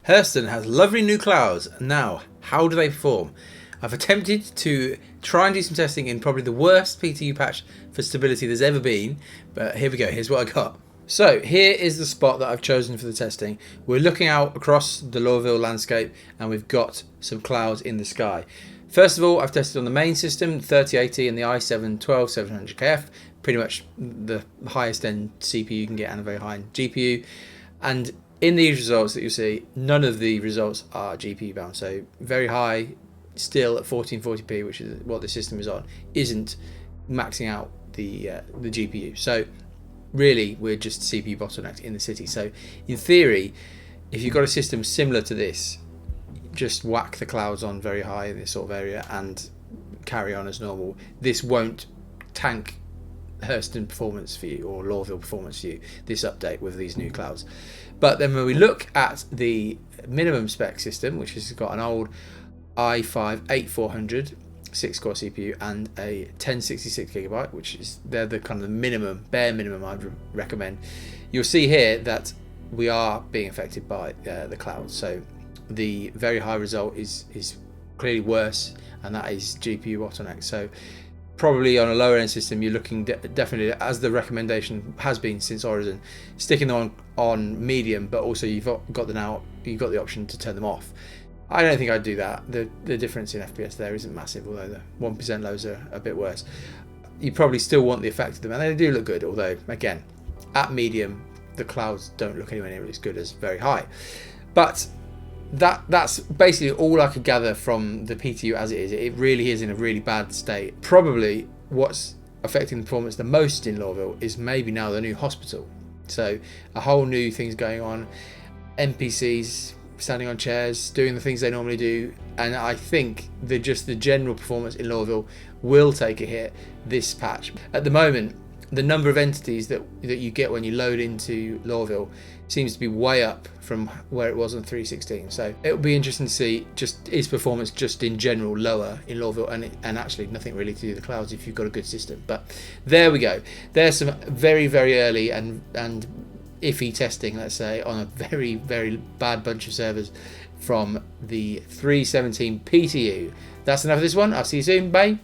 Hurston has lovely new clouds. Now, how do they perform? I've attempted to try and do some testing in probably the worst PTU patch for stability there's ever been, but here we go, here's what I got. So here is the spot that I've chosen for the testing. We're looking out across the Lorville landscape and we've got some clouds in the sky. First of all, I've tested on the main system, 3080 and the i7-12700KF, pretty much the highest end CPU you can get and a very high end GPU. And in these results that you'll see, none of the results are GPU bound. So very high, still at 1440p, which is what the system is on, isn't maxing out the GPU. So really, we're just CPU bottlenecked in the city. So in theory, if you've got a system similar to this, just whack the clouds on very high in this sort of area and carry on as normal. This won't tank Hurston performance for you or Lorville performance for you, this update with these new clouds. But then when we look at the minimum spec system, which has got an old i5-8400 6-core CPU and a 1066GB, which is they're the kind of the minimum, bare minimum I'd recommend. You'll see here that we are being affected by the clouds. So the very high result is clearly worse, and that is GPU bottleneck. So probably on a lower end system, you're looking definitely, as the recommendation has been since Origin, sticking them on medium, but also you've got the option to turn them off. I don't think I'd do that. The difference in FPS there isn't massive, although the 1% lows are a bit worse. You probably still want the effect of them, and they do look good, although again, at medium, the clouds don't look anywhere near as good as very high. But that's basically all I could gather from the PTU as it is. It really is in a really bad state. Probably what's affecting the performance the most in Lorville is maybe now the new hospital. So a whole new thing's going on, NPCs standing on chairs, doing the things they normally do, and I think the general performance in Lorville will take a hit this patch. At the moment, the number of entities that you get when you load into Lorville seems to be way up from where it was on 316. So it'll be interesting to see is performance just in general lower in Lorville, and actually nothing really to do with the clouds if you've got a good system. But there we go. There's some very, very early and iffy testing, let's say, on a very, very bad bunch of servers from the 317 PTU. That's enough of this one. I'll see you soon. Bye.